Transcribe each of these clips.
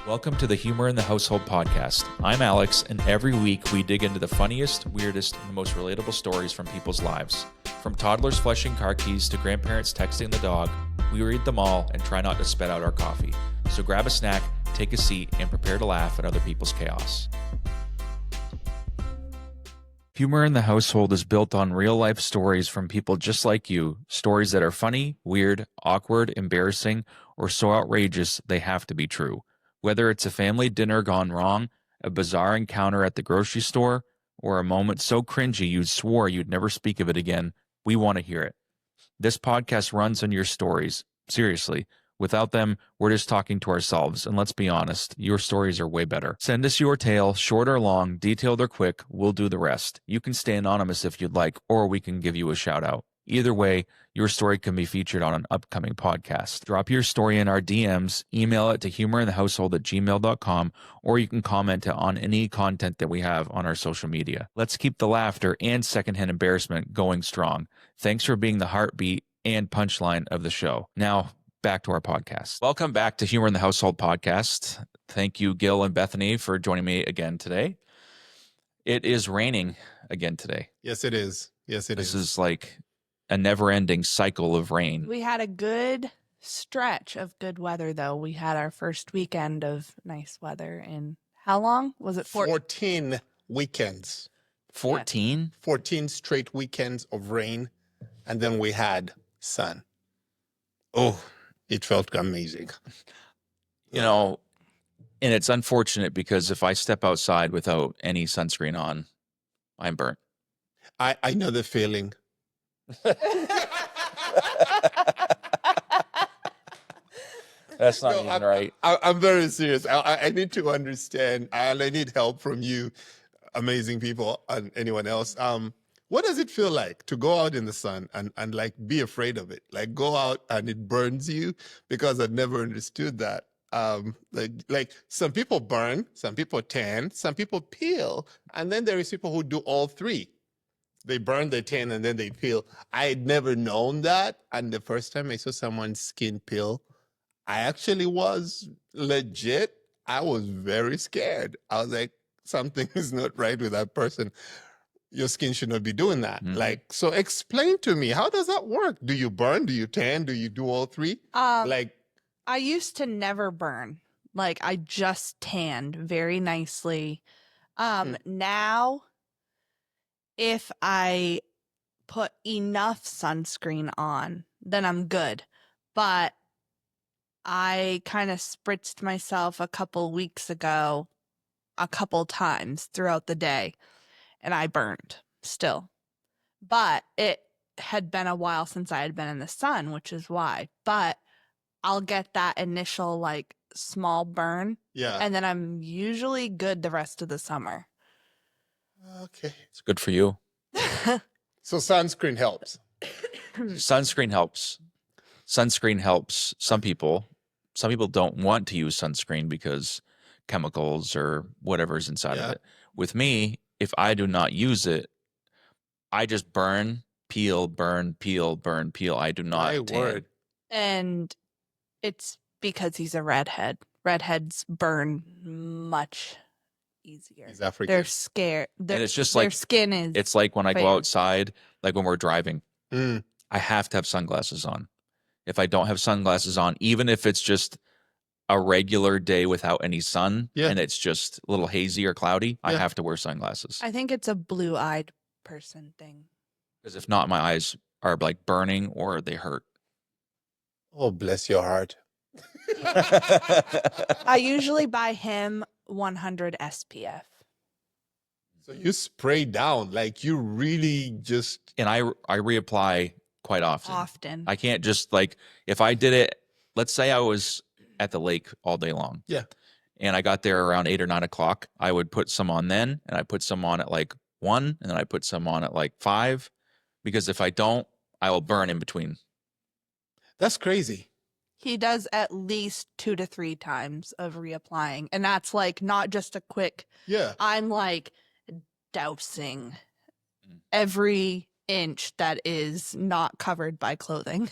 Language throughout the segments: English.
Welcome to the Humor in the Household podcast. I'm Alex, and every week we dig into the funniest, weirdest, and most relatable stories from people's lives. From toddlers flushing car keys to grandparents texting the dog, we read them all and try not to spit out our coffee. So grab a snack, take a seat, and prepare to laugh at other people's chaos. Humor in the Household is built on real-life stories from people just like you, stories that are funny, weird, awkward, embarrassing, or so outrageous they have to be true. Whether it's a family dinner gone wrong, a bizarre encounter at the grocery store, or a moment so cringy you swore you'd never speak of it again, we want to hear it. This podcast runs on your stories. Seriously. Without them, we're just talking to ourselves, and let's be honest, your stories are way better. Send us your tale, short or long, detailed or quick, we'll do the rest. You can stay anonymous if you'd like, or we can give you a shout out. Either way, your story can be featured on an upcoming podcast. Drop your story in our DMs, email it to humorinthehousehold@gmail.com, or you can comment on any content that we have on our social media. Let's keep the laughter and secondhand embarrassment going strong. Thanks for being the heartbeat and punchline of the show. Now, back to our podcast. Welcome back to Humor in the Household podcast. Thank you, Gil and Bethany, for joining me again today. It is raining again today. Yes, it is. Yes, it is. This is like a never-ending cycle of rain. We had a good stretch of good weather, though. We had our first weekend of nice weather in how long? Was it 14 weekends. 14? 14 straight weekends of rain, and then we had sun. Oh, it felt amazing. You know, and it's unfortunate because if I step outside without any sunscreen on, I'm burnt. I know the feeling. That's not even right. I'm very serious. I need to understand, and I need help from you, amazing people, and anyone else. What does it feel like to go out in the sun and like be afraid of it? Like go out and it burns you? Because I've never understood that. Like some people burn, some people tan, some people peel, and then there is people who do all three. They burn, they tan, and then they peel. I had never known that, and the first time I saw someone's skin peel, I actually was legit. I was very scared. I was like, something is not right with that person. Your skin should not be doing that. Mm-hmm. Like, so explain to me, how does that work? Do you burn? Do you tan? Do you do all three? I used to never burn. Like, I just tanned very nicely. Now, if I put enough sunscreen on, then I'm good. But I kind of spritzed myself a couple weeks ago a couple times throughout the day. And I burned still. But it had been a while since I had been in the sun, which is why. But I'll get that initial, like, small burn. Yeah. And then I'm usually good the rest of the summer. Okay. It's good for you. So sunscreen helps. Sunscreen helps. Sunscreen helps some people. Some people don't want to use sunscreen because chemicals or whatever's inside of it. With me, if I do not use it, I just burn, peel, burn, peel, burn, peel. I do not tan. And it's because he's a redhead. Redheads burn much easier. He's African. They're scared. And it's just their like skin is. It's like when I go fair. outside, like when we're driving, I have to have sunglasses on. If I don't have sunglasses on, even if it's just a regular day without any sun and it's just a little hazy or cloudy, I have to wear sunglasses. I think it's a blue-eyed person thing. Because if not, my eyes are like burning or they hurt. Oh, bless your heart. I usually buy him 100 SPF. So you spray down, like you really just... And I reapply quite often. I can't just like, if I did it, let's say I was at the lake all day long. Yeah. And I got there around 8 or 9 o'clock. I would put some on then, and I put some on at like 1, and then I put some on at like 5, because if I don't, I will burn in between. That's crazy. He does at least 2 to 3 times of reapplying. And that's like not just a quick, I'm like dousing every inch that is not covered by clothing.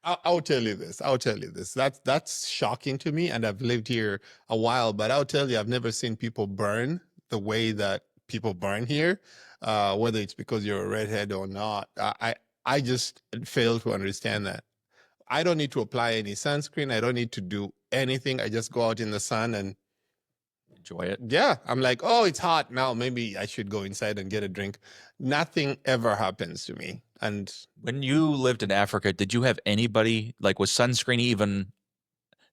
I'll tell you this. I'll tell you this. That's shocking to me, and I've lived here a while. But I'll tell you, I've never seen people burn the way that people burn here. Whether it's because you're a redhead or not, I just fail to understand that. I don't need to apply any sunscreen. I don't need to do anything. I just go out in the sun and Enjoy it. yeah, I'm like, oh, it's hot now. Maybe I should go inside and get a drink. Nothing ever happens to me. And When you lived in Africa, did you have anybody like was sunscreen even?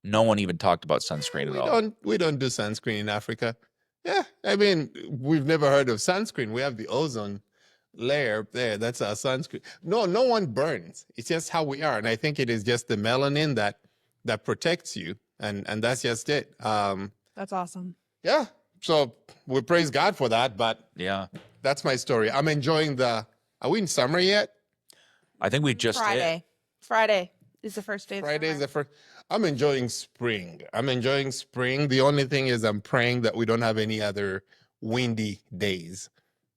No one even talked about sunscreen at all. we don't do sunscreen in Africa. Yeah, I mean, we've never heard of sunscreen. We have the ozone layer up there. That's our sunscreen. No one burns. It's just how we are, and I think it is just the melanin that protects you, and that's just it. That's awesome. Yeah. So we praise God for that. But Yeah, that's my story. I'm enjoying the. Are we in summer yet? I think we just hit. Friday is the first day of Friday is summer. the first. I'm enjoying spring. I'm enjoying spring. The only thing is I'm praying that we don't have any other windy days.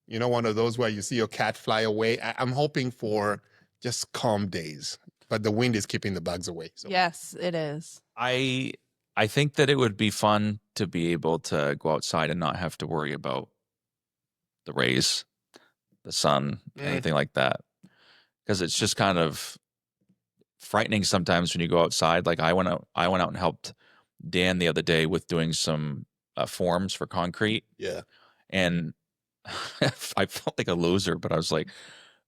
You know, one of those where you see your cat fly away. I'm hoping for just calm days, but the wind is keeping the bugs away. So Yes, it is. I think that it would be fun to be able to go outside and not have to worry about the rays, the sun, anything like that. Because it's just kind of frightening sometimes when you go outside. Like I went out and helped Dan the other day with doing some forms for concrete, yeah. and I felt like a loser. But I was like,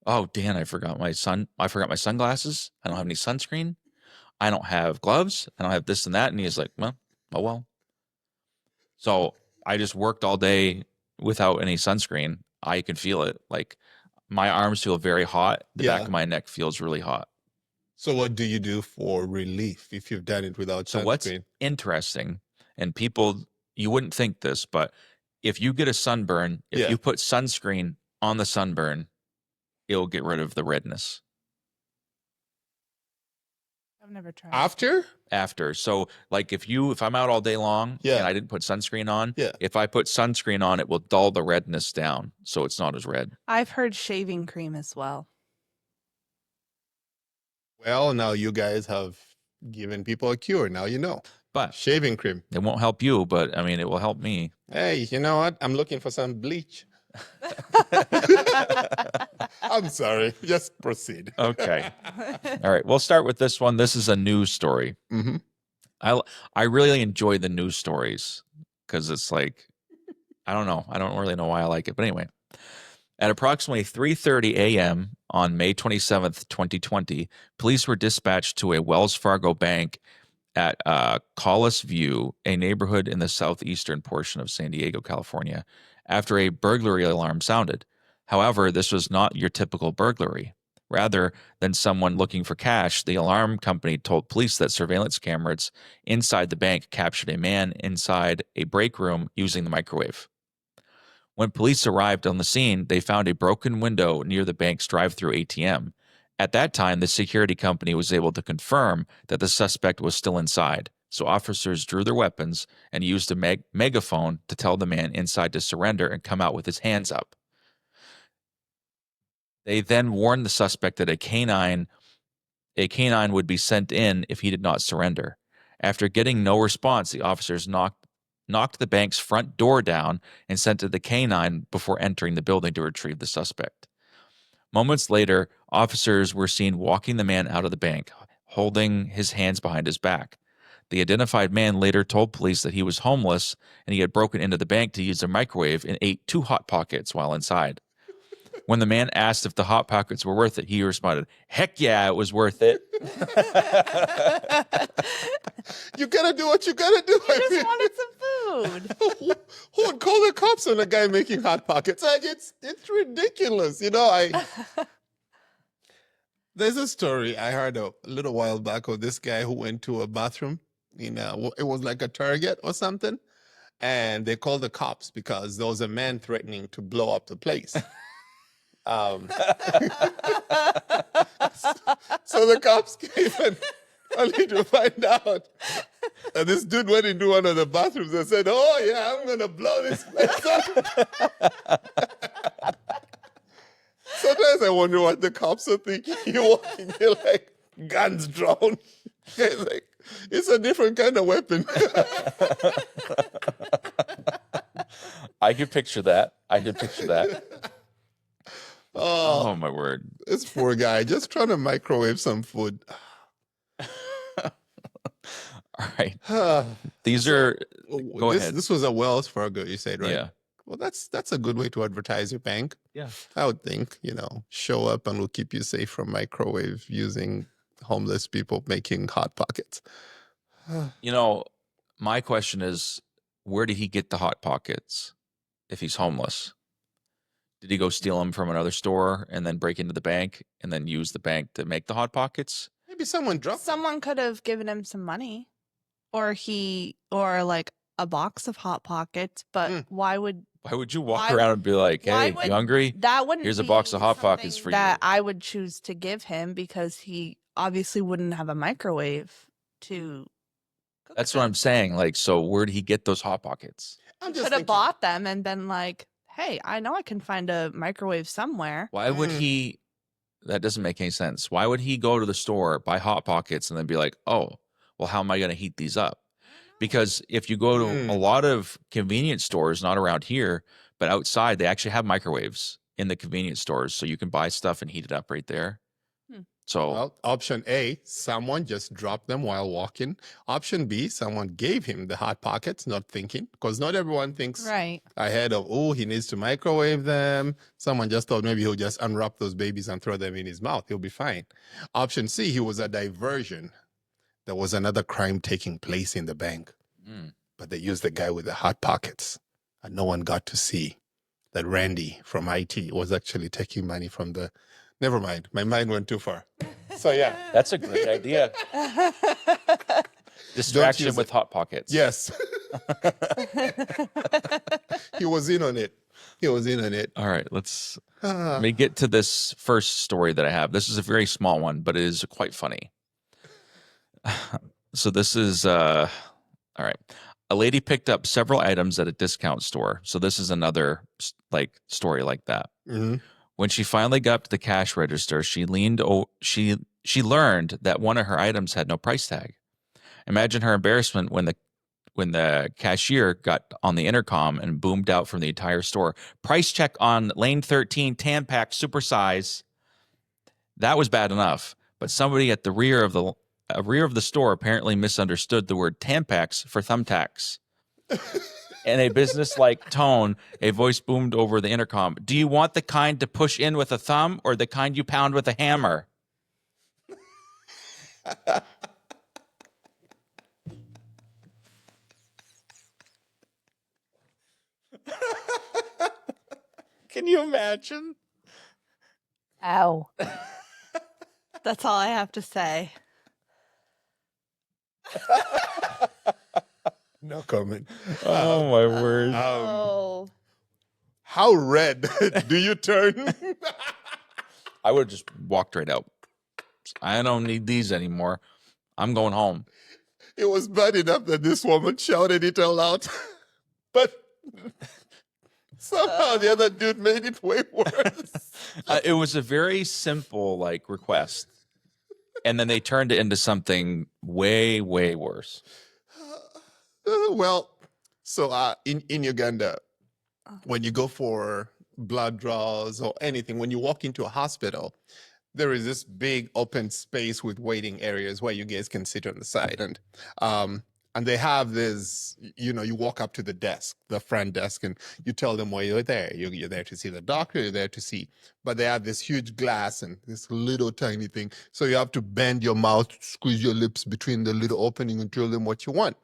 "Oh, Dan, I forgot my sunglasses. I don't have any sunscreen. I don't have gloves. I don't have this and that." And he's like, "Well, oh well." So I just worked all day without any sunscreen. I can feel it. Like my arms feel very hot. The back Yeah. of my neck feels really hot. So what do you do for relief if you've done it without So sunscreen? what's interesting, and people, you wouldn't think this, but if you get a sunburn, if Yeah. you put sunscreen on the sunburn, it'll get rid of the redness I've never tried. After? So like if I'm out all day long Yeah. and I didn't put sunscreen on, Yeah. if I put sunscreen on, it will dull the redness down so it's not as red. I've heard shaving cream as well. Well, now you guys have given people a cure. Now you know. But Shaving cream. it won't help you, but I mean it will help me. Hey, you know what? I'm looking for some bleach. I'm sorry. Just proceed. Okay. All right. We'll start with this one. This is a news story. Mm-hmm. I really enjoy the news stories because it's like, I don't know. I don't really know why I like it. But anyway, at approximately 3:30 a.m. on May 27th, 2020, police were dispatched to a Wells Fargo bank at Collis View, a neighborhood in the southeastern portion of San Diego, California, after a burglary alarm sounded. However, this was not your typical burglary. Rather than someone looking for cash, the alarm company told police that surveillance cameras inside the bank captured a man inside a break room using the microwave. When police arrived on the scene, they found a broken window near the bank's drive-thru ATM. At that time, the security company was able to confirm that the suspect was still inside, so officers drew their weapons and used a megaphone to tell the man inside to surrender and come out with his hands up. They then warned the suspect that a canine would be sent in if he did not surrender. After getting no response, the officers knocked the bank's front door down and sent the canine before entering the building to retrieve the suspect. Moments later, officers were seen walking the man out of the bank, holding his hands behind his back. The identified man later told police that he was homeless and he had broken into the bank to use a microwave and ate 2 Hot Pockets while inside. When the man asked if the Hot Pockets were worth it, he responded, "Heck yeah, it was worth it." You gotta do what you gotta do. I just wanted some food. Who would call the cops on a guy making Hot Pockets? Like it's ridiculous. You know, there's a story I heard a little while back of this guy who went to a bathroom it was like a Target or something, and they called the cops because there was a man threatening to blow up the place. So the cops came and only to find out that this dude went into one of the bathrooms and said, "Oh yeah, I'm gonna blow this place up." Sometimes I wonder what the cops are thinking. You're walking, you're like, guns drawn. It's like, it's a different kind of weapon. I could picture that. I could picture that. Oh, Oh my word. this poor guy just trying to microwave some food. All right. These are go ahead. This was a Wells Fargo, you said, right? Yeah. Well, that's a good way to advertise your bank. Yeah. I would think, show up and we'll keep you safe from microwave using homeless people making hot pockets. My question is, where did he get the hot pockets if he's homeless? Did he go steal them from another store and then break into the bank and then use the bank to make the hot pockets? Maybe someone dropped them. Someone could have given him some money, or like a box of Hot Pockets. But why would you walk around and be like, "Hey, you hungry? that wouldn't Here's a be box of Hot Pockets something for that you." I would choose to give him, because he obviously wouldn't have a microwave to cook That's them. what I'm saying. Like, so where did he get those Hot Pockets? I'm just Could have thinking, bought them and been like, hey, I know I can find a microwave somewhere. Why would he? That doesn't make any sense. Why would he go to the store, buy Hot Pockets, and then be like, "Oh, well, how am I going to heat these up?" Because if you go to a lot of convenience stores, not around here, but outside, they actually have microwaves in the convenience stores, so you can buy stuff and heat it up right there. So, well, option A, someone just dropped them while walking. Option B, someone gave him the Hot Pockets, not thinking, because not everyone thinks Right. ahead of, he needs to microwave them. Someone just thought maybe he'll just unwrap those babies and throw them in his mouth. He'll be fine. Option C, he was a diversion. There was another crime taking place in the bank, but they used the guy with the Hot Pockets, and no one got to see that Randy from IT was actually taking money from the... Never mind. My mind went too far. So, yeah. that's a great idea. Distraction use with Hot Pockets. Yes. He was in on it. All right, let me get to this first story that I have. This is a very small one, but it is quite funny. So this is all right. A lady picked up several items at a discount store. So this is another story like that. Mm-hmm. When she finally got up to the cash register, she learned that one of her items had no price tag. Imagine her embarrassment when the cashier got on the intercom and boomed out from the entire store, "Price check on lane 13 Tampax supersize." That was bad enough, but somebody at the rear of the store apparently misunderstood the word Tampax for thumbtacks. In a business-like tone, a voice boomed over the intercom, "Do you want the kind to push in with a thumb or the kind you pound with a hammer?" Can you imagine? Ow. That's all I have to say. No comment. Oh, my word. How red do you turn? I would have just walked right out. I don't need these anymore. I'm going home. It was bad enough that this woman shouted it all out. But somehow the other dude made it way worse. It was a very simple request. And then they turned it into something way, way worse. Well, so in Uganda, when you go for blood draws or anything, when you walk into a hospital, there is this big open space with waiting areas where you guys can sit on the side. And they have this, you walk up to the desk, the front desk, and you tell them why you're there. You're there to see the doctor, you're there to see. But they have this huge glass and this little tiny thing. So you have to bend your mouth, squeeze your lips between the little opening and tell them what you want.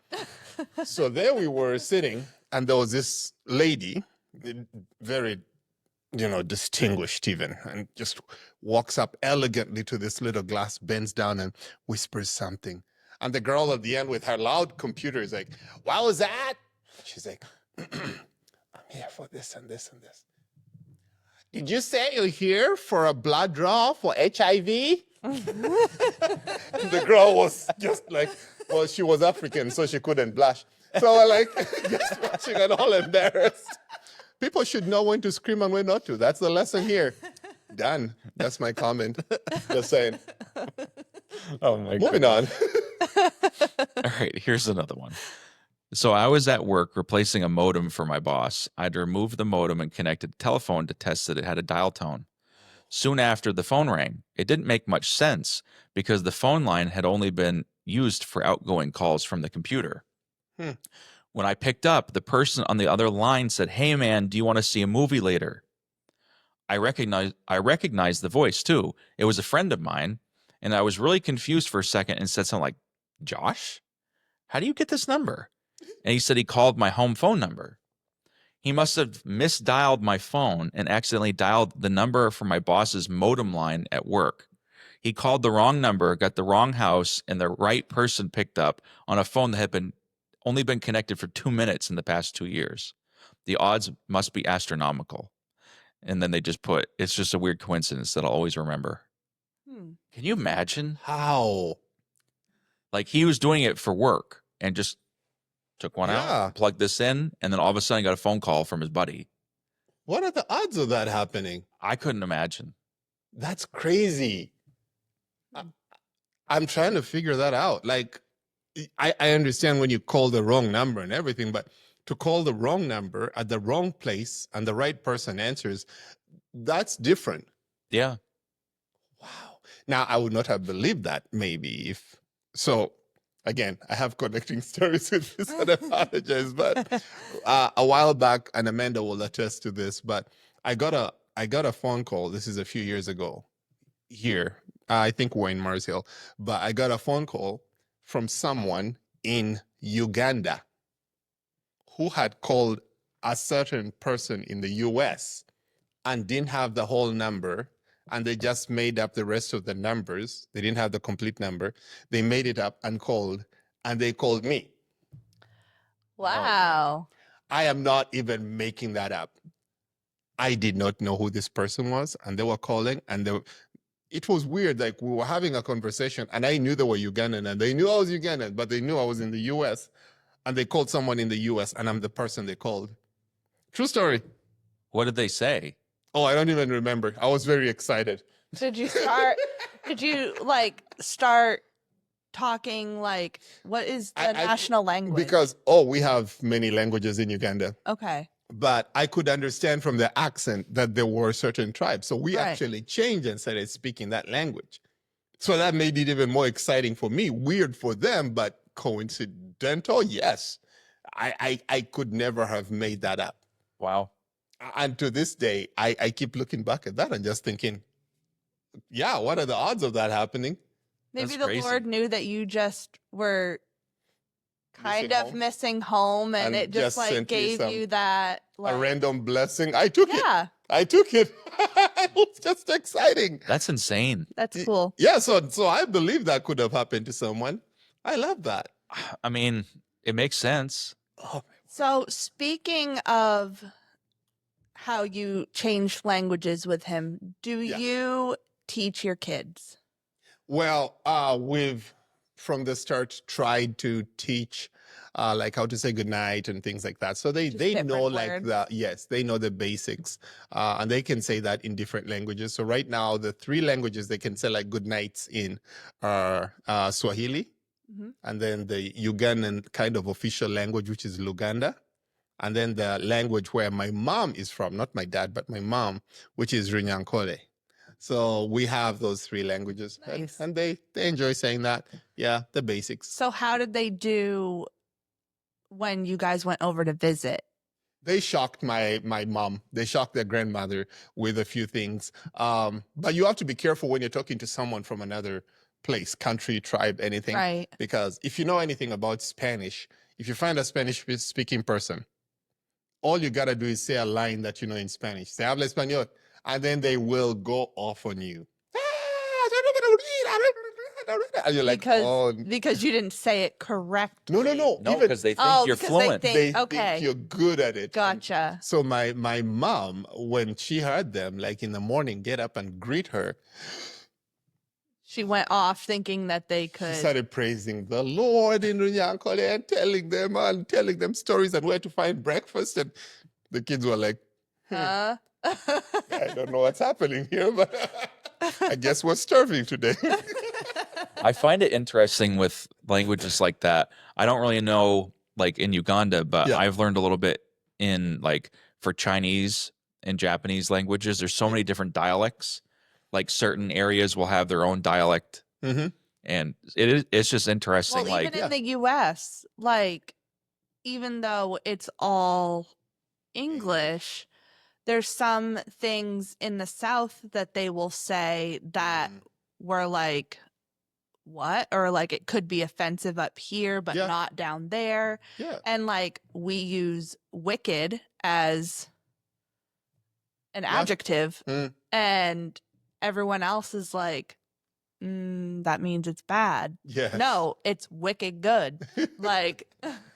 So there we were sitting, and there was this lady, very, distinguished even, and just walks up elegantly to this little glass, bends down and whispers something. And the girl at the end with her loud computer is like, "What was that?" She's like, "I'm here for this and this and this." "Did you say you're here for a blood draw for HIV? The girl was just like, well, she was African, so she couldn't blush. So we're just watching and all embarrassed. People should know when to scream and when not to. That's the lesson here. Done. That's my comment. Just saying. Oh my Moving on. All right, here's another one. So I was at work replacing a modem for my boss. I'd removed the modem and connected the telephone to test that it had a dial tone. Soon after, the phone rang. It didn't make much sense because the phone line had only been used for outgoing calls from the computer. Hmm. When I picked up, the person on the other line said, "Hey man, do you want to see a movie later?" I recognized the voice too. It was a friend of mine, and I was really confused for a second and said something like, "Josh? How do you get this number?" And he said he called my home phone number. He must have misdialed my phone and accidentally dialed the number from my boss's modem line at work. He called the wrong number, got the wrong house, and the right person picked up on a phone that had only been connected for 2 minutes in the past 2 years. The odds must be astronomical. And then they just put, "It's just a weird coincidence that I'll always remember." Can you imagine? How? Like he was doing it for work and just took one Yeah. out, plugged this in, and then all of a sudden got a phone call from his buddy. What are the odds of that happening? I couldn't imagine. That's crazy. I'm trying to figure that out. Like, I understand when you call the wrong number and everything, but to call the wrong number at the wrong place and the right person answers, that's different. Yeah. Wow. Now, I would not have believed that maybe if so. Again, I have connecting stories with this, and I apologize. But a while back, and Amanda will attest to this, but I got a phone call. This is a few years ago. Here, I think we're in Mars Hill, but I got a phone call from someone in Uganda who had called a certain person in the US and didn't have the whole number, and they just made up the rest of the numbers. They didn't have the complete number. They made it up and called, and they called me. Wow. I am not even making that up. I did not know who this person was, and they were calling, and it was weird. Like we were having a conversation, and I knew they were Ugandan, and they knew I was Ugandan, but they knew I was in the US, and they called someone in the US, and I'm the person they called. True story. What did they say? Oh, I don't even remember. I was very excited. Did you start talking like, what is the national language? Because, we have many languages in Uganda. Okay. But I could understand from the accent that there were certain tribes. So we Right. actually changed and started speaking that language. So that made it even more exciting for me. Weird for them, but coincidental, yes. I could never have made that up. Wow. And to this day, I keep looking back at that and just thinking, yeah, what are the odds of that happening? Maybe That's the crazy. Lord knew that you just were kind Missing of home? missing home, and And it just just like sent me gave some- you that A random blessing. I took it. yeah, I took it. It was just exciting. That's insane. that's cool. Yeah, so I believe that could have happened to someone. I love that. I mean, it makes sense. Oh, So speaking of how you changed languages with him, do Yeah. you teach your kids? well, we've from the start tried to teach like how to say goodnight and things like that. So they Just know different like words. they know the basics, and they can say that in different languages. So right now, the three languages they can say like good nights in are Swahili, Mhm. and then the Ugandan kind of official language, which is Luganda, and then the language where my mom is from, not my dad, but my mom, which is Runyankole. So we have those three languages, Nice. and they enjoy saying that. Yeah, the basics. So how did they do when you guys went over to visit? They shocked my mom. They shocked their grandmother with a few things. But you have to be careful when you're talking to someone from another place, country, tribe, anything. Right. Because if you know anything about Spanish, if you find a Spanish speaking person, all you gotta do is say a line that you know in Spanish. Se habla español, and then they will go off on you. And you're like, because oh, because you didn't say it correctly. no. No, Even because they think Oh, you're because they fluent. think- they okay. think you're good at it. Gotcha. So my mom, when she heard them, like in the morning, get up and greet her, She went off thinking that they she could. started praising the Lord in Runyankole and telling them stories and where to find breakfast. And the kids were like, Huh? I don't know what's happening here, but I guess we're starving today. I find it interesting with languages like that. I don't really know, like in Uganda, but Yeah. I've learned a little bit in like for Chinese and Japanese languages. There's so many different dialects. Like certain areas will have their own dialect, Mm-hmm. and it's just interesting. Well, even Like, in the US, like, even though it's all English, there's some things in the South that they will say that were like, what? Or like it could be offensive up here, but Yeah. not down there. Yeah. And like we use wicked as an adjective, Mm. and everyone else is like, that means it's bad. Yes. No, it's wicked good. Like,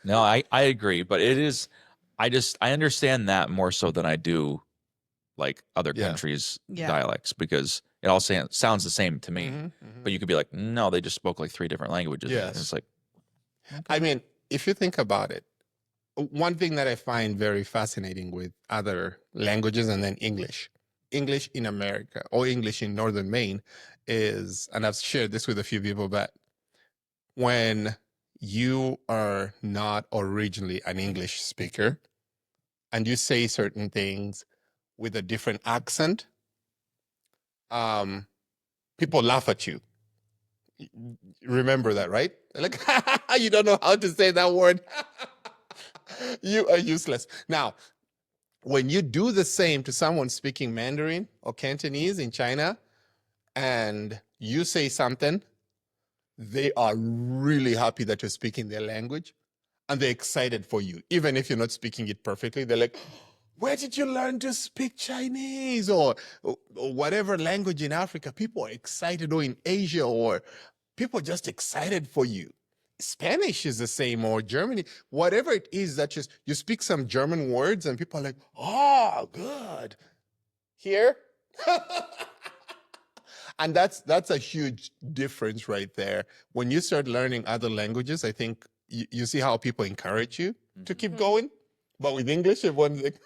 no, I agree, but it is. I understand that more so than I do like other Yeah. countries' Yeah. dialects, because it all sounds the same to me. Mhm, But you could be like, no, they just spoke like 3 different languages. And Yes. it's like, I mean, if you think about it, one thing that I find very fascinating with other languages and then English in America or English in Northern Maine is, and I've shared this with a few people, but when you are not originally an English speaker and you say certain things with a different accent, people laugh at you. Remember that, right? Like, you don't know how to say that word. You are useless. Now, when you do the same to someone speaking Mandarin or Cantonese in China and you say something, they are really happy that you're speaking their language and they're excited for you. Even if you're not speaking it perfectly, they're like, where did you learn to speak Chinese or whatever language in Africa? People are excited, or in Asia, or people are just excited for you. Spanish is the same, or Germany, whatever it is that you speak some German words and people are like, oh, good. Here? And that's a huge difference right there. When you start learning other languages, I think you see how people encourage you to keep going. But with English, everyone's like,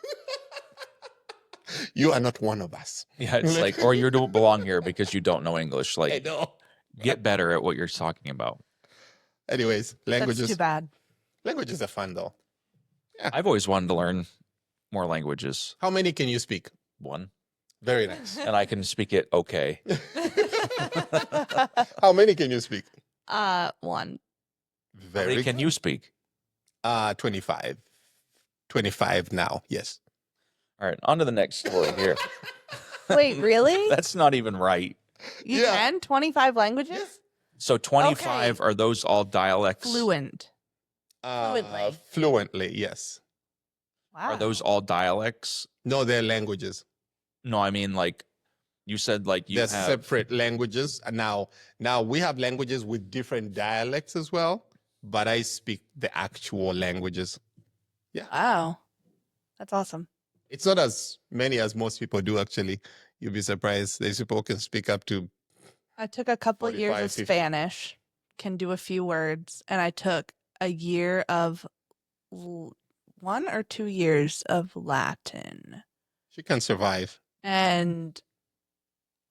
you are not one of us. yeah, it's like, or you don't belong here because you don't know English. I Like, know. get better at what you're talking about. Anyways, that's too bad. languages are fun though. I've always wanted to learn more languages. How many can you speak? 1, Very nice. and I can speak it okay. How many can you speak? 1. How Very many can you speak? 25. 25 now. Yes. All right, on to the next story here. Wait, really? That's not even right. You Yeah. can 25 languages? So 25, are those all dialects? Fluent. Fluently. Fluently, yes. Wow. Are those all dialects? No, they're languages. No, I mean, like, you said, like, you They're have... separate languages. And now we have languages with different dialects as well, but I speak the actual languages. Yeah. Wow. That's awesome. It's not as many as most people do, actually. You'll be surprised. These people can speak up to... I took a couple 45, years of 50. Spanish, can do a few words, and I took a year of 1 or 2 years of Latin. She can survive. And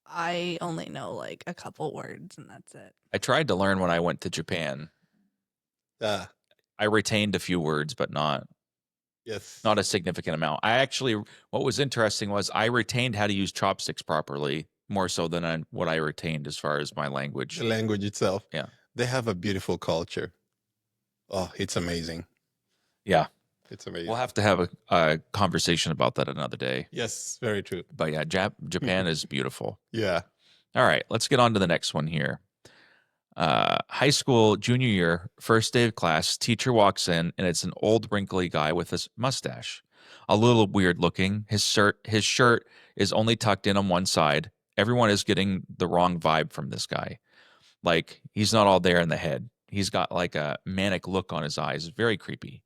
I only know like a couple words, and that's it. I tried to learn when I went to Japan. Uh, I retained a few words, but not yes. a significant amount. What was interesting was I retained how to use chopsticks properly, more so than what I retained as far as my language. The language itself. Yeah. They have a beautiful culture. Oh, it's amazing. Yeah. It's amazing. We'll have to have a conversation about that another day. Yes, very true. But yeah, Japan is beautiful. Yeah. All right, let's get on to the next one here. High school junior year, first day of class, teacher walks in, and it's an old wrinkly guy with a mustache. A little weird looking. His shirt is only tucked in on one side. Everyone is getting the wrong vibe from this guy. Like, he's not all there in the head. He's got like a manic look on his eyes. Very creepy.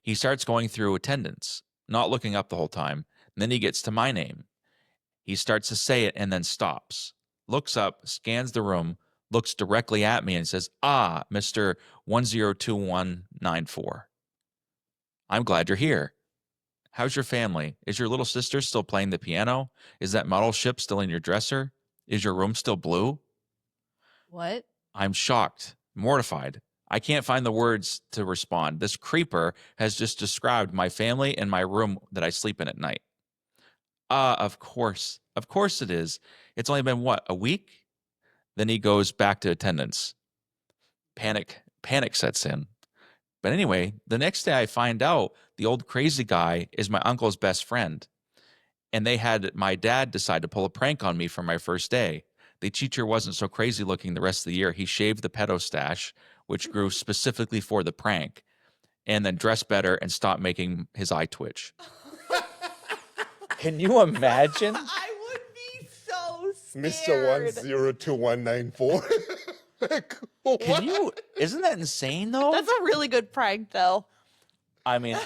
He starts going through attendance, not looking up the whole time. And then he gets to my name. He starts to say it and then stops. Looks up, scans the room, looks directly at me and says, Mr. 102194. I'm glad you're here. How's your family? Is your little sister still playing the piano? Is that model ship still in your dresser? Is your room still blue? What? I'm shocked, mortified. I can't find the words to respond. This creeper has just described my family and my room that I sleep in at night. Of course. Of course it is. It's only been what, a week? Then he goes back to attendance. Panic sets in. But anyway, the next day I find out the old crazy guy is my uncle's best friend. And they had my dad decide to pull a prank on me for my first day. The teacher wasn't so crazy looking the rest of the year. He shaved the pedo stash, which grew specifically for the prank, and then dressed better and stopped making his eye twitch. Can you imagine? I would be so Mr. scared. 102194. Like, what? Can you? Isn't that insane though? That's a really good prank, though. I mean,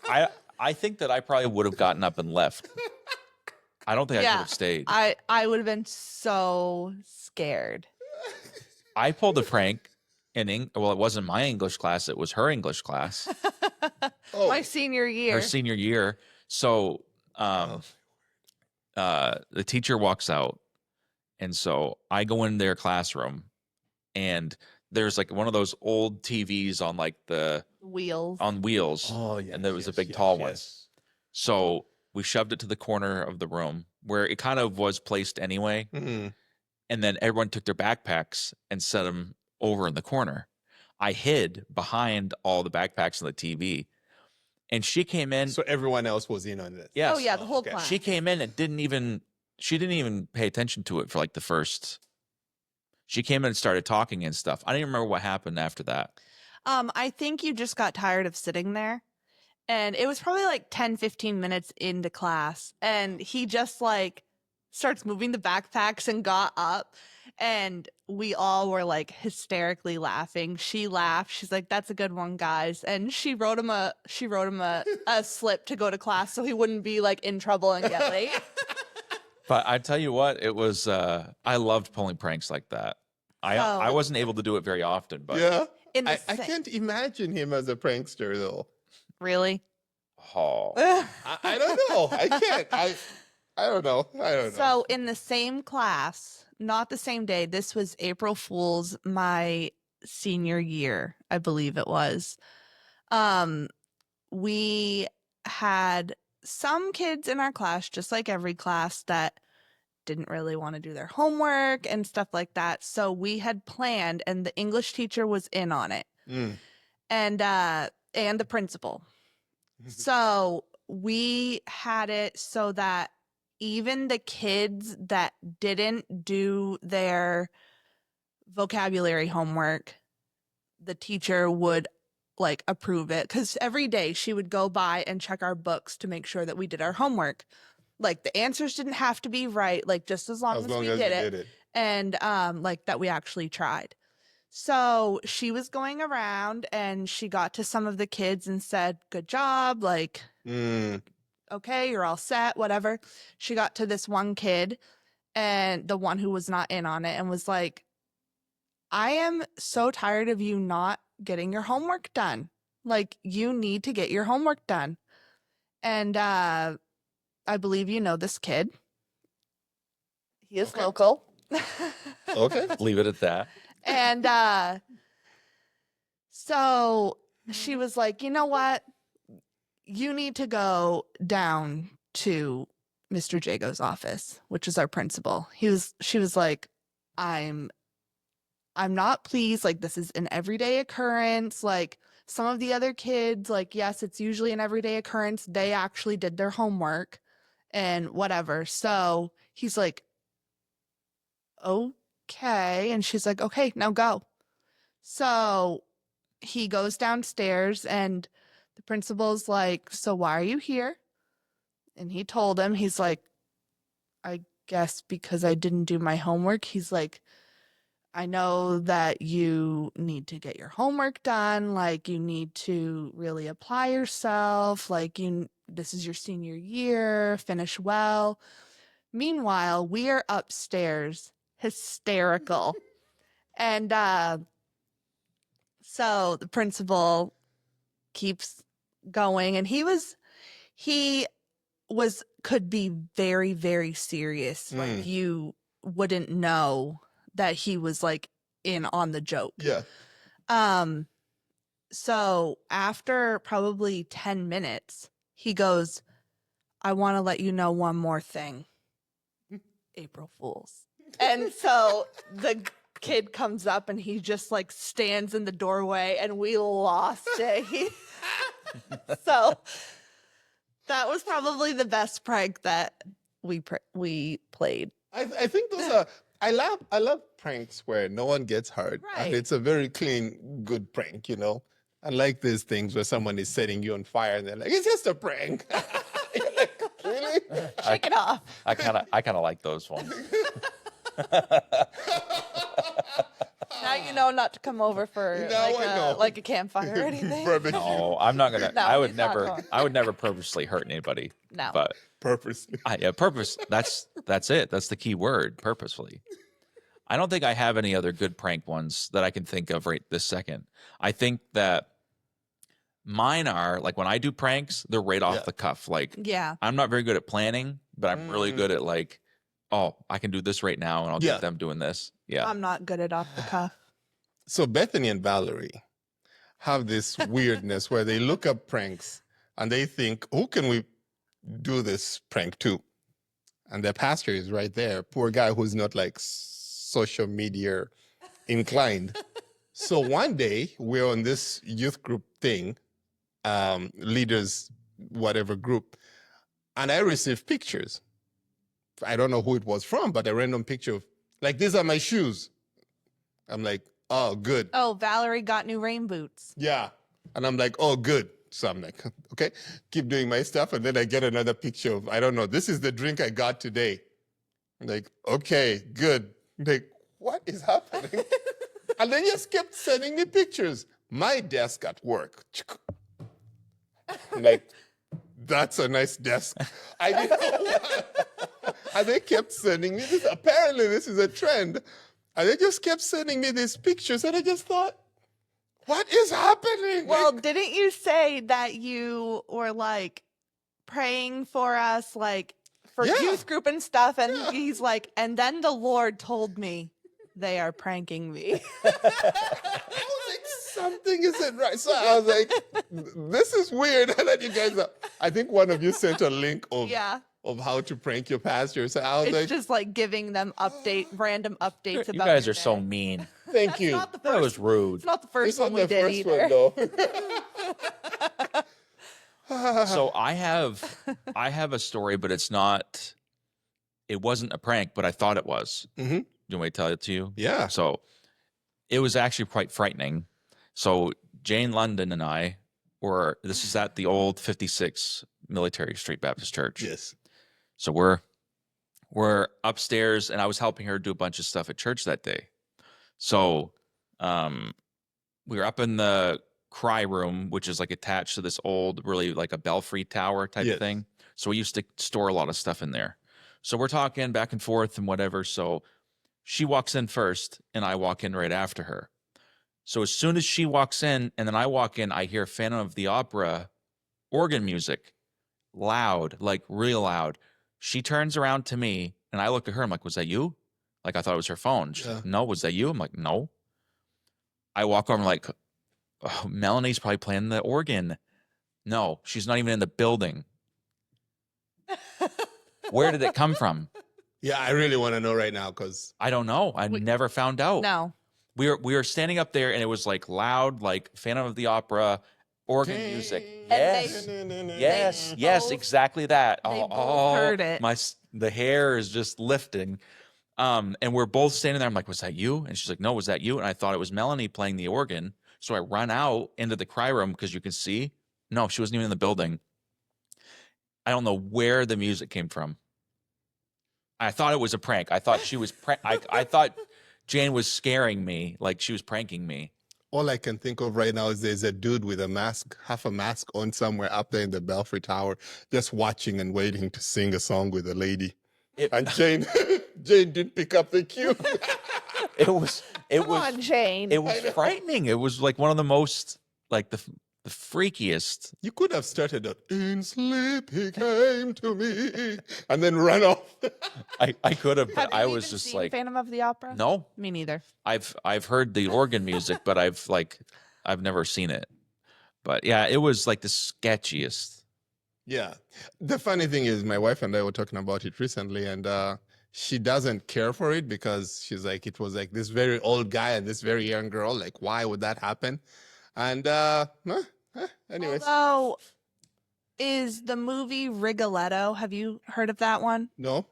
I think that I probably would have gotten up and left. I don't think I could have stayed. I would have been so scared. I pulled a prank well, it wasn't my English class, it was her English class, Oh, My senior year. her senior year. So the teacher walks out, and so I go in their classroom, and there's like one of those old TVs on like Wheels. on wheels, oh yeah. and there was a big tall one. So we shoved it to the corner of the room where it kind of was placed anyway. Mhm. And then everyone took their backpacks and set them over in the corner. I hid behind all the backpacks on the TV. And she came in. So everyone else was in on this. Yes. Oh, yeah, the whole okay. class. She came in and she didn't even pay attention to it for like the first. She came in and started talking and stuff. I don't even remember what happened after that. I think you just got tired of sitting there. And it was probably like 10, 15 minutes into class. And he just like starts moving the backpacks and got up. And we all were like hysterically laughing. She laughed. She's like, "That's a good one, guys." And she wrote him a slip to go to class so he wouldn't be like in trouble and get late. But I tell you what, it was I loved pulling pranks like that. I wasn't able to do it very often, but Yeah. In the I can't imagine him as a prankster though. Really? oh, I don't know. I can't. I don't know. I don't know. So in the same class, not the same day, this was April Fool's, my senior year, I believe it was. We had some kids in our class, just like every class, that didn't really want to do their homework and stuff like that. So we had planned, and the English teacher was in on it, and the principal. So we had it so that even the kids that didn't do their vocabulary homework, the teacher would like approve it, because every day she would go by and check our books to make sure that we did our homework. Like the answers didn't have to be right, like just as long as we you did did it, and like that we actually tried. So she was going around and she got to some of the kids and said, "Good job," like, "Okay, you're all set," whatever. She got to this one kid, and the one who was not in on it, and was like, "I am so tired of you not getting your homework done. Like, you need to get your homework done." And I believe you know this kid. He is local. Okay. leave it at that. And so she was like, "You know what? You need to go down to Mr. Jago's office," which is our principal. She was like, I'm not pleased. Like, this is an everyday occurrence. Like, some of the other kids, like, yes, it's usually an everyday occurrence. They actually did their homework and whatever. So he's like, "Okay." And she's like, "Okay, now go." So he goes downstairs, and the principal's like, "So why are you here?" And he told him, he's like, "I guess because I didn't do my homework." He's like, "I know that you need to get your homework done. Like, you need to really apply yourself. Like, this is your senior year, finish well." Meanwhile, we are upstairs, hysterical. And so the principal keeps going, and he could be very, very serious. Like, you wouldn't know that he was like in on the joke. Yeah. So after probably 10 minutes, he goes, I want to let you know one more thing. April Fools. And so the kid comes up and he just like stands in the doorway and we lost it. So that was probably the best prank that we played. I think those are. I love pranks where no one gets hurt. Right. And it's a very clean, good prank, you know. I like these things where someone is setting you on fire and they're like, "It's just a prank." You're like, really? Shake it off. I kind of like those ones. Now you know not to come over for Now I know. like a campfire or anything. Barbecue. No, I'm not gonna. No, I would he's not never. going. I would never purposely hurt anybody. No. But Purposely. purpose. That's it. That's the key word. Purposefully. I don't think I have any other good prank ones that I can think of right this second. I think that mine are like when I do pranks, they're right off the cuff. Like Yeah. I'm not very good at planning, but I'm really good at like, oh, I can do this right now, and I'll get them doing this. Yeah. I'm not good at off the cuff. So Bethany and Valerie have this weirdness where they look up pranks and they think, who can we do this prank to? And their pastor is right there. Poor guy who's not like social media inclined. So one day we're on this youth group thing, leaders, whatever group, and I received pictures. I don't know who it was from, but a random picture of, like, these are my shoes. I'm like, oh, good. Oh, Valerie got new rain boots. Yeah. And I'm like, oh, good. So I'm like, okay, keep doing my stuff. And then I get another picture of, I don't know, this is the drink I got today. I'm like, okay, good. I'm like, what is happening? And they just kept sending me pictures. My desk at work. I'm like, that's a nice desk. I didn't know what. And they kept sending me this. Apparently, this is a trend. And they just kept sending me these pictures. And I just thought, what is happening? Well, didn't you say that you were like praying for us, like for youth group and stuff? And he's like, and then the Lord told me they are pranking me. I was like, something isn't right. So I was like, this is weird. And then you guys, I think one of you sent a link of how to prank your pastor. So I was It's like, just like giving them random updates about You guys your are so day. mean. thank you. Not the That first, was rude. it's not the first It's one not we the did first either. one, though. So I have a story, but it wasn't a prank, but I thought it was. Mhm. Do you want me to tell it to you? Yeah. So it was actually quite frightening. So Jane London and I this is at the old 56 Military Street Baptist Church. Yes. So we're upstairs, and I was helping her do a bunch of stuff at church that day. So we were up in the cry room, which is like attached to this old, really like a belfry tower type of thing. So we used to store a lot of stuff in there. So we're talking back and forth and whatever. So she walks in first, and I walk in right after her. So as soon as she walks in, and then I walk in, I hear Phantom of the Opera organ music, loud, like real loud. She turns around to me, and I look at her. I'm like, was that you? Like, I thought it was her phone. She's like, no, was that you? I'm like, no. I walk over, I'm like, oh, Melanie's probably playing the organ. No, she's not even in the building. Where did it come from? Yeah, I really want to know right now because I don't know. I never found out. No. We were standing up there, and it was like loud, like Phantom of the Opera organ music. Yes, exactly that. They both heard it. The hair is just lifting. And we're both standing there. I'm like, was that you? And she's like, no, was that you? And I thought it was Melanie playing the organ. So I run out into the cry room because you can see. No, she wasn't even in the building. I don't know where the music came from. I thought it was a prank. I thought she was I thought Jane was scaring me, like she was pranking me. all I can think of right now is there's a dude with a mask, half a mask on somewhere up there in the Belfry Tower, just watching and waiting to sing a song with a lady. And Jane didn't pick up the cue. Come on, Jane. It was frightening. It was like one of the most, like the The freakiest. You could have started out, in sleep he came to me, and then run off. I could have, Have but you I even was just seen like, Phantom of the Opera? no. Me neither. I've heard the organ music, but I've never seen it. But yeah, it was like the sketchiest. Yeah. The funny thing is, my wife and I were talking about it recently, and she doesn't care for it because she's like, it was like this very old guy and this very young girl. Like, why would that happen? And anyways, Although, is the movie Rigoletto? Have you heard of that one? no.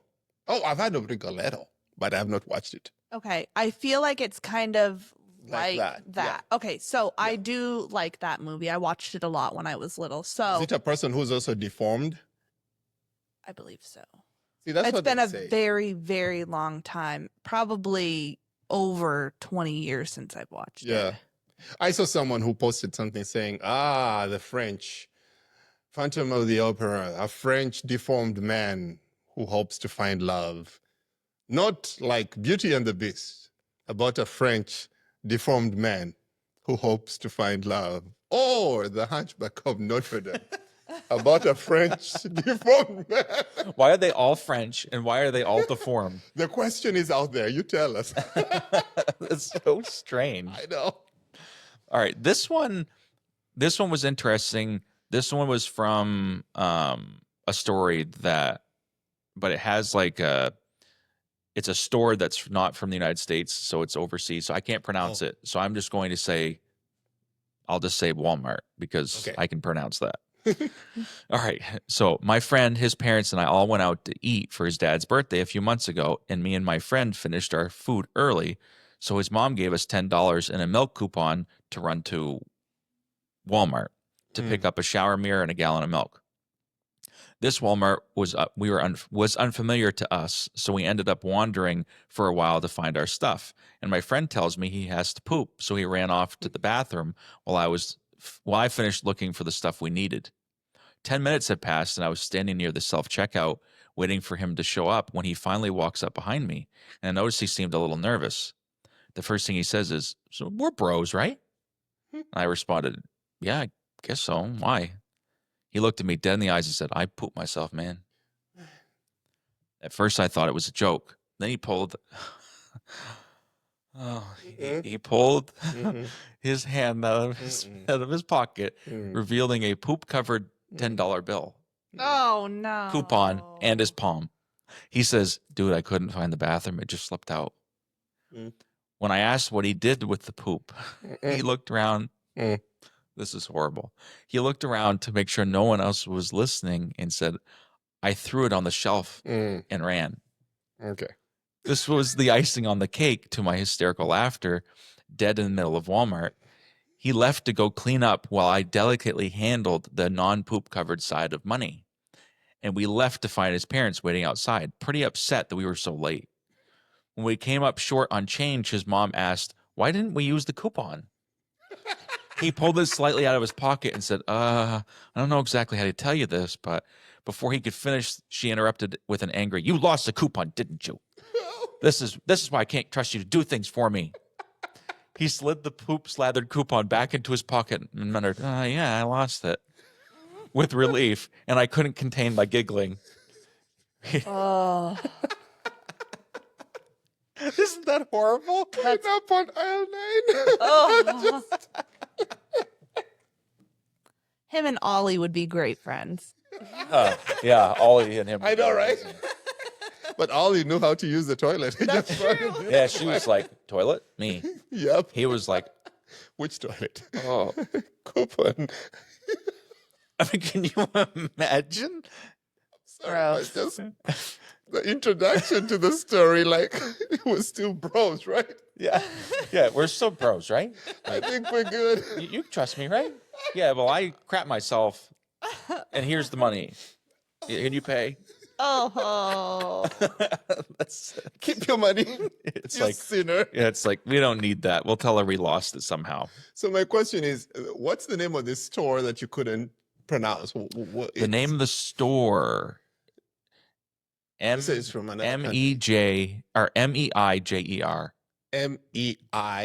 Oh, I've had of Rigoletto, but I have not watched it. Okay, I feel like it's kind of Like like that, that. yeah. Okay, so I do like that movie. I watched it a lot when I was little. So Is it a person who's also deformed? I believe so. See, that's It's what been they a say. very, very long time. Probably over 20 years since I've watched Yeah. it. I saw someone who posted something saying, the French, Phantom of the Opera, a French deformed man who hopes to find love. Not like Beauty and the Beast, about a French deformed man who hopes to find love. Or The Hunchback of Notre Dame, about a French deformed man. Why are they all French and why are they all deformed? The question is out there. You tell us. That's so strange. I know. All right, this one was interesting. This one was from a story but it has like it's a store that's not from the United States, so it's overseas. So I can't pronounce it. So I'm just going to say, I'll just say Walmart because Okay. I can pronounce that. All right. So my friend, his parents, and I all went out to eat for his dad's birthday a few months ago, and me and my friend finished our food early. So his mom gave us $10 and a milk coupon to run to Walmart to pick up a shower mirror and a gallon of milk. This Walmart was unfamiliar to us, so we ended up wandering for a while to find our stuff. And my friend tells me he has to poop, so he ran off to the bathroom while I finished looking for the stuff we needed. 10 minutes had passed, and I was standing near the self-checkout waiting for him to show up when he finally walks up behind me, and I noticed he seemed a little nervous. The first thing he says is, "So we're bros, right?" I responded, "Yeah, I guess so. Why?" He looked at me dead in the eyes and said, "I pooped myself, man." At first, I thought it was a joke. Then he pulled he pulled his hand out of his pocket, revealing a poop-covered $10 bill, Oh, no. coupon, and his palm. He says, "Dude, I couldn't find the bathroom. It just slipped out." When I asked what he did with the poop, he looked around. This is horrible. He looked around to make sure no one else was listening and said, "I threw it on the shelf and ran." Okay. This was the icing on the cake to my hysterical laughter, dead in the middle of Walmart. He left to go clean up while I delicately handled the non-poop covered side of money. And we left to find his parents waiting outside, pretty upset that we were so late. When we came up short on change, his mom asked, "Why didn't we use the coupon?" He pulled it slightly out of his pocket and said, I don't know exactly how to tell you this," but before he could finish, she interrupted with an angry, "You lost the coupon, didn't you? This is why I can't trust you to do things for me." He slid the poop-slathered coupon back into his pocket and muttered, "Yeah, I lost it," with relief, and I couldn't contain my giggling. Oh. Isn't that horrible? That's up on aisle 9. Oh. Him and Ollie would be great friends. Yeah, Ollie and him. I know, right? But Ollie knew how to use the toilet. He just Yeah, she was like, "Toilet? Me." Yep. He was like, Which toilet? "Oh." Coupon. I mean, can you imagine? Sorry, but just the introduction to the story, like, it was still bros, right? Yeah. Yeah, we're still bros, right? I think we're good. You trust me, right? Yeah, well, I crap myself, and here's the money. Can you pay? Oh. That's Keep your money. it's You like sinner. yeah, it's like we don't need that. We'll tell her we lost it somehow. So my question is, what's the name of this store that you couldn't pronounce? The name of the store This is from another country. MEJ or MEIJER. MEIJER.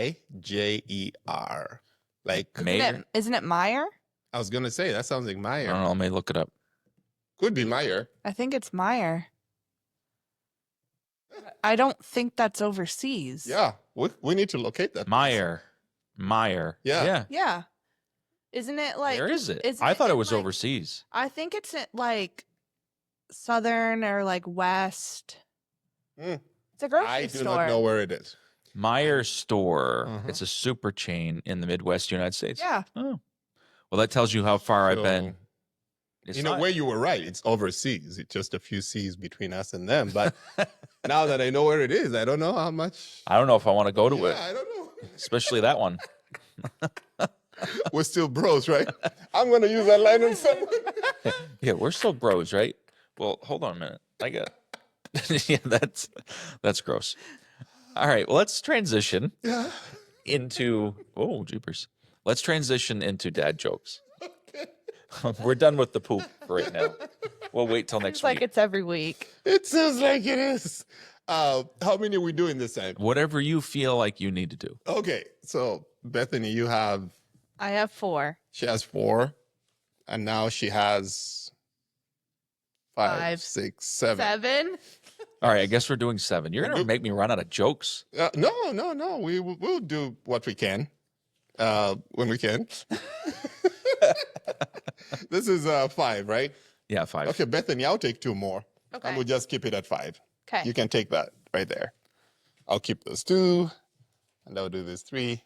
Like Mayor? Isn't it Meyer? I was gonna say that sounds like I Meyer. don't know. Let me look it up. Could be Meyer. I think it's Meyer. I don't think that's overseas. Yeah, we need to locate that. Meyer. Yeah. Yeah. Isn't it like? Where is it? Isn't I thought it in, was like- overseas. I think it's in, like southern or like west. Mm. It's a grocery I do store. not know where it is. Meyer store. Uh-huh. It's a super chain in the Midwest United States. Yeah. Oh. Well, that tells you how far I've So, been. It's in a not- way, you were right. It's overseas. It's just a few seas between us and them. But now that I know where it is, I don't know how much. I don't know if I want to go to it, Yeah, I don't know. especially that one. We're still bros, right? I'm gonna use that line on someone. Yeah, we're still bros, right? Well, hold on a minute. I got. Yeah, that's gross. All right, well, let's transition Yeah. into jeepers. Let's transition into dad jokes. We're done with the poop right now. We'll wait till next It's like week. it's every week. It sounds like it is. How many are we doing this time? Whatever you feel like you need to do. Okay, so Bethany, you have. I have 4. She has 4, and now she has 5, 5, 6, 7. 7. All right, I guess we're doing 7. You're gonna make me run out of jokes. No. We'll do what we can when we can. This is 5, right? Yeah, 5. Okay, Bethany, I'll take 2 more. Okay. And we'll just keep it at 5. Okay. You can take that right there. I'll keep those 2, and I'll do this 3.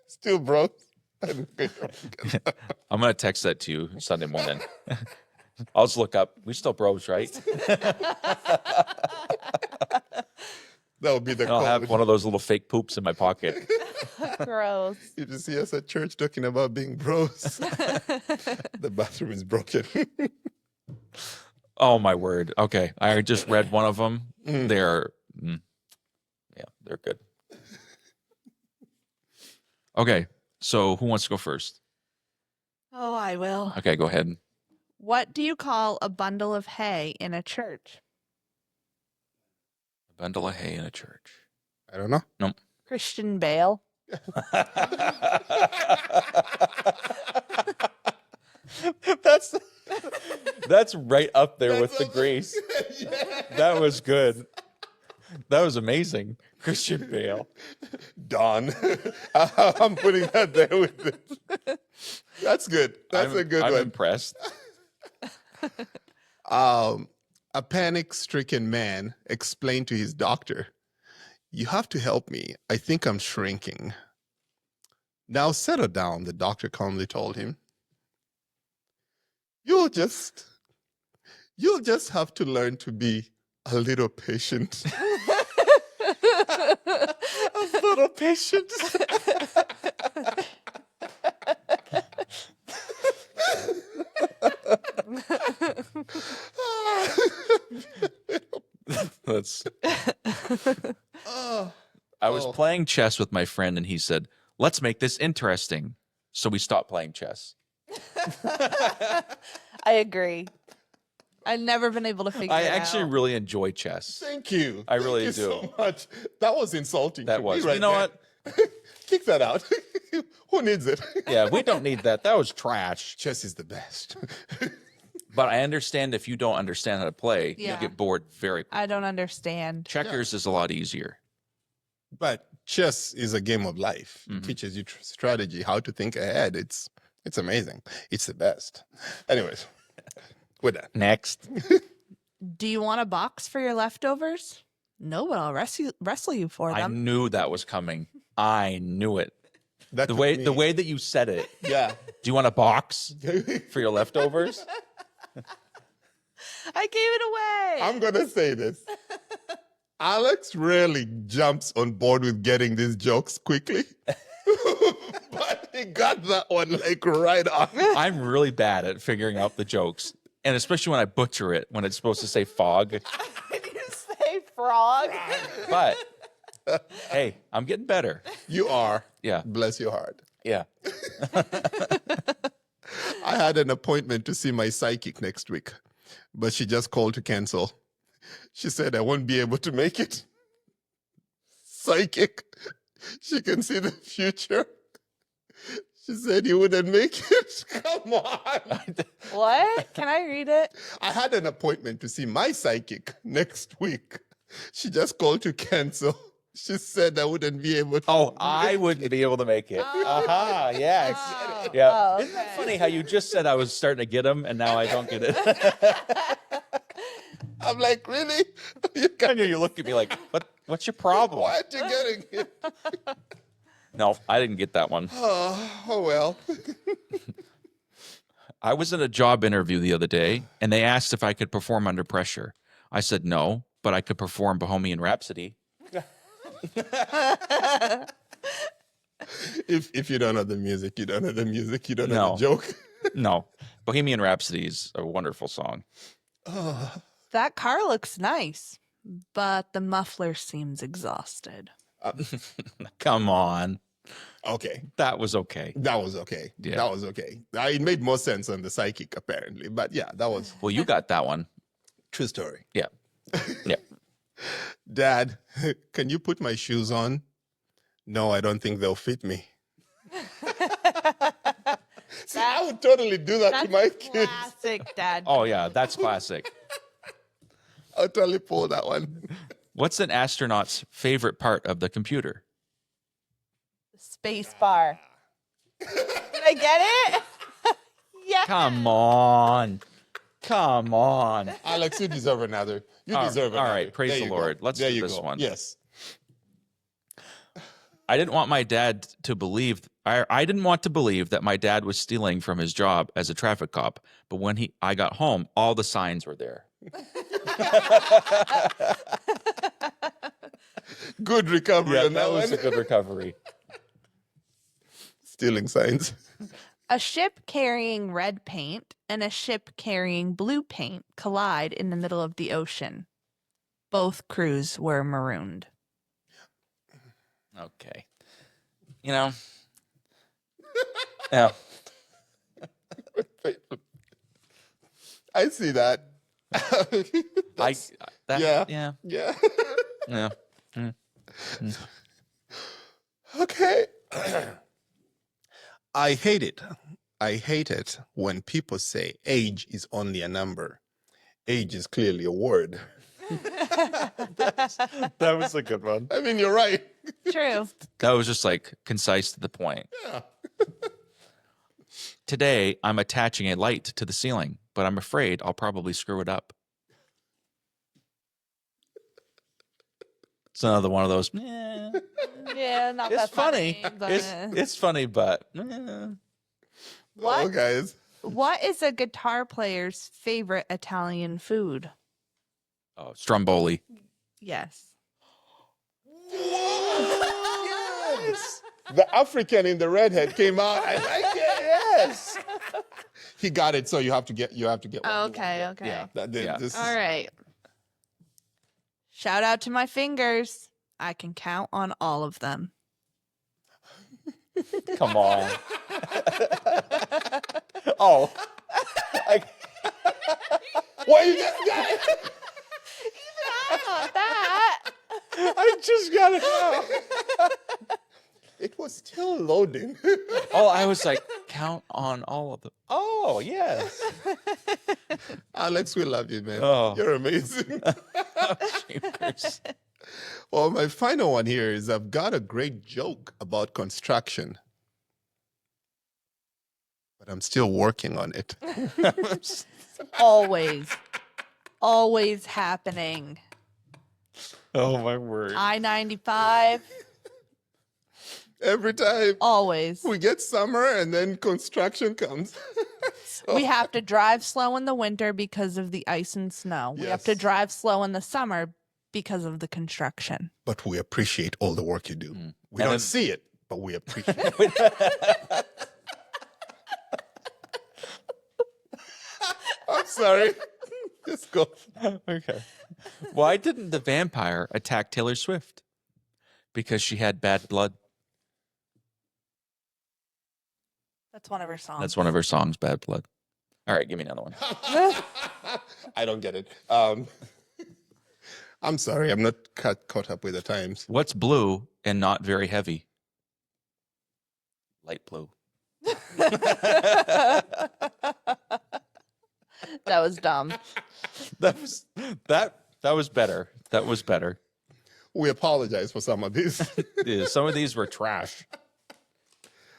Still broke. I'm gonna text that to you Sunday morning. I'll just look up. We still bros, right? That would be the And I'll code. have one of those little fake poops in my pocket. Gross. If you see us at church talking about being bros, the bathroom is broken. Oh my word. Okay, I just read one of them. They're good. Okay, so who wants to go first? Oh, I will. Okay, go ahead. What do you call a bundle of hay in a church? A bundle of hay in a church. I don't know. Nope. Christian Bale. That's right up there with the grace. That was good. That was amazing. Christian Bale. Don. I'm putting that there with it. That's good. That's a good I'm one. impressed. A panic-stricken man explained to his doctor, "You have to help me. I think I'm shrinking." "Now settle down," the doctor calmly told him. You'll just have to learn to be a little patient." A little patient. That's. Oh, I was playing chess with my friend, and he said, "Let's make this interesting." So we stopped playing chess. I agree. I've never been able to figure I it actually out. really enjoy chess. thank you. I Thank really you do. so much. That was insulting. That to was. Me right You know there. Kick that out. Who needs it? Yeah, we don't need that. That was trash. Chess is the best. But I understand if you don't understand how to play, Yeah. you get bored very quickly. I don't understand. Checkers is a lot easier. But chess is a game of life. It Mhm. teaches you strategy, how to think ahead. It's amazing. It's the best. Anyways, with that. Next. Do you want a box for your leftovers? No, but I'll wrestle you for I them. knew that was coming. I knew it. That The took way me- the way that you said it. Yeah. Do you want a box for your leftovers? I gave it away. I'm gonna say this. Alex rarely jumps on board with getting these jokes quickly. But he got that one like right on. I'm really bad at figuring out the jokes. And especially when I butcher it, when it's supposed to say fog. Did you say frog? But hey, I'm getting better. You are. Yeah. Bless your heart. Yeah. I had an appointment to see my psychic next week, but she just called to cancel. She said I won't be able to make it. Psychic. She can see the future. She said you wouldn't make it. Come on. What? Can I read it? I had an appointment to see my psychic next week. She just called to cancel. She said I wouldn't be able to. Oh, I wouldn't be able to make it. Oh. Yeah. Oh. Yeah. Oh, Isn't that okay. funny how you just said I was starting to get him and now I don't get it? I'm like, really? And you look at me like, what's your problem? Why aren't you getting it? No, I didn't get that one. Oh well. I was in a job interview the other day and they asked if I could perform under pressure. I said no, but I could perform Bohemian Rhapsody. If you don't know the music, you don't know the music, you don't know No. the joke. No, Bohemian Rhapsody is a wonderful song. That car looks nice, but the muffler seems exhausted. Come on. Okay. That was okay. That was okay. Yeah. That was okay. It made more sense on the psychic, apparently. But yeah, that was Well, you got that one. true story. Yeah. Yeah. Dad, can you put my shoes on? No, I don't think they'll fit me. See, I would totally do that That's to my kids. classic, Dad. Oh, yeah. That's classic. I'll totally pull that one. What's an astronaut's favorite part of the computer? Space bar. Did I get it? Yeah. Come on. Come on. Alex, you deserve another. You All- deserve all another. right, praise There the you go. Lord. Let's there do you this go. one. Yes. I didn't want my dad to believe I didn't want to believe that my dad was stealing from his job as a traffic cop, but when I got home, all the signs were there. Good recovery on that was one. a good recovery. Stealing signs. A ship carrying red paint and a ship carrying blue paint collide in the middle of the ocean. Both crews were marooned. Okay. You know. Yeah. I see that. Yeah. yeah. Yeah. Yeah. Yeah. Okay. I hate it. I hate it when people say age is only a number. Age is clearly a word. That was a good one. I mean, you're right. True. That was just like concise to the point. Yeah. Today, I'm attaching a light to the ceiling, but I'm afraid I'll probably screw it up. It's another one of those. Yeah, not It's that funny. but, It's funny, but What? Oh, guys. What is a guitar player's favorite Italian food? oh, Stromboli. Yes. Yes. The African in the redhead came out. I like it. Yes. He got it, so you have to get one. Okay, okay. Yeah. Yeah. This All right. Shout out to my fingers. I can count on all of them. Come on. Oh. What you just got? I got that. I just got it out. It was still loading. Oh, I was like, count on all of them. Oh, yes. Alex, we love you, man. Oh. You're amazing. Jeepers. Well, my final one here is I've got a great joke about construction, but I'm still working on it. Always. Always happening. Oh, my word. I-95. Every time Always. we get summer and then construction comes. We have to drive slow in the winter because of the ice and snow. We have to Yes. drive slow in the summer because of the construction. But we appreciate all the work you do. We And don't then- see it, but we appreciate it. I'm sorry. Just go. Okay. Why didn't the vampire attack Taylor Swift? Because she had bad blood. That's one of her songs. That's one of her songs, Bad Blood. All right, give me another one. I don't get it. I'm sorry. I'm not caught up with the times. What's blue and not very heavy? Light blue. That was dumb. That was better. That was better. We apologize for some of these. Yeah, some of these were trash.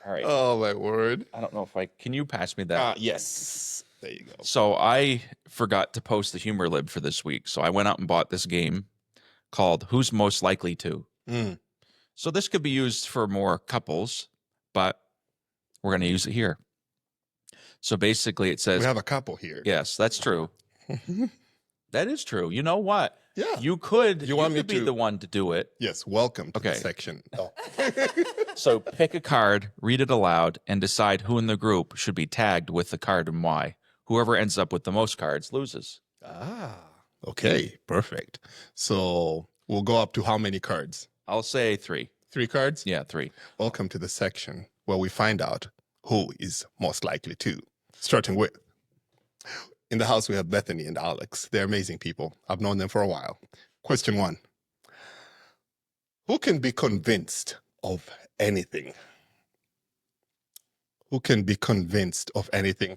All right. Oh, my word. I don't know if can you pass me that? Yes. There you go. So I forgot to post the humor lib for this week. So I went out and bought this game called Who's Most Likely To. So this could be used for more couples, but we're going to use it here. So basically it says, We have a couple here. yes, that's true. That is true. You know what? Yeah. You could, You want me could be to- the one to do it. Yes. Welcome to the Okay. section. Oh. So pick a card, read it aloud, and decide who in the group should be tagged with the card and why. Whoever ends up with the most cards loses. Okay. Perfect. So we'll go up to how many cards? I'll say 3. 3 cards? Yeah, 3. Welcome to the section where we find out who is most likely to. Starting with, in the house we have Bethany and Alex. They're amazing people. I've known them for a while. Question 1. Who can be convinced of anything? Who can be convinced of anything?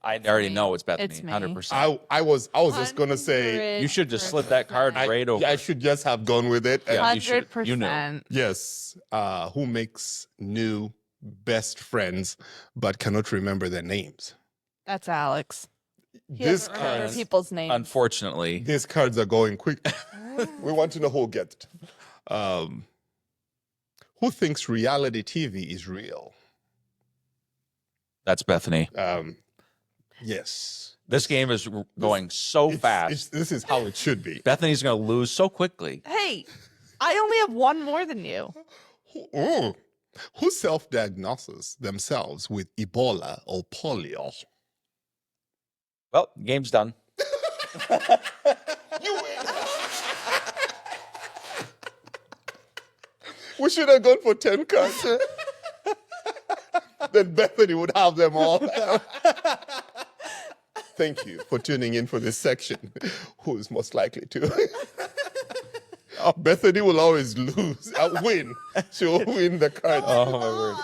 I already know it's Bethany, It's me. 100%. I was just gonna say You should just slip that card right over. I should just have gone with it. Yeah. you should- 100%. you know. Yes. Who makes new best friends but cannot remember their names? That's Alex. He This doesn't remember cards, people's names. Unfortunately, these cards are going quick. We want to know who'll get it. Who thinks reality TV is real? that's Bethany. Yes. This game is going so fast. This is how it should be. Bethany's going to lose so quickly. Hey, I only have one more than you. Who self-diagnoses themselves with Ebola or polio? Well, game's done. You win. We should have gone for 10 cards. Then Bethany would have them all. Thank you for tuning in for this section. Who is most likely to? Bethany will always lose. Win. She will win the cards. Oh, my word.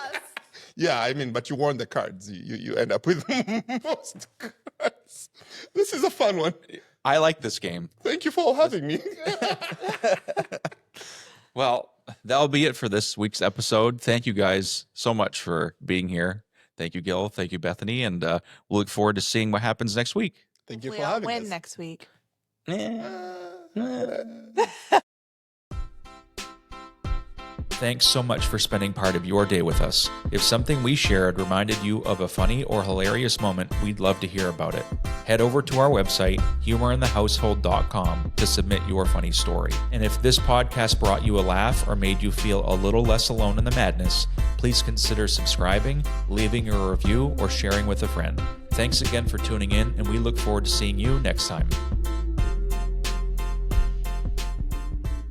Yeah, I mean, but you won the cards. You end up with most cards. This is a fun one. I like this game. Thank you for having me. Well, that'll be it for this week's episode. Thank you guys so much for being here. Thank you, Gil. Thank you, Bethany. And we'll look forward to seeing what happens next week. Thank you We for all having win us. next week. Thanks so much for spending part of your day with us. If something we shared reminded you of a funny or hilarious moment, we'd love to hear about it. Head over to our website, humorinthehousehold.com, to submit your funny story. And if this podcast brought you a laugh or made you feel a little less alone in the madness, please consider subscribing, leaving a review, or sharing with a friend. Thanks again for tuning in, and we look forward to seeing you next time.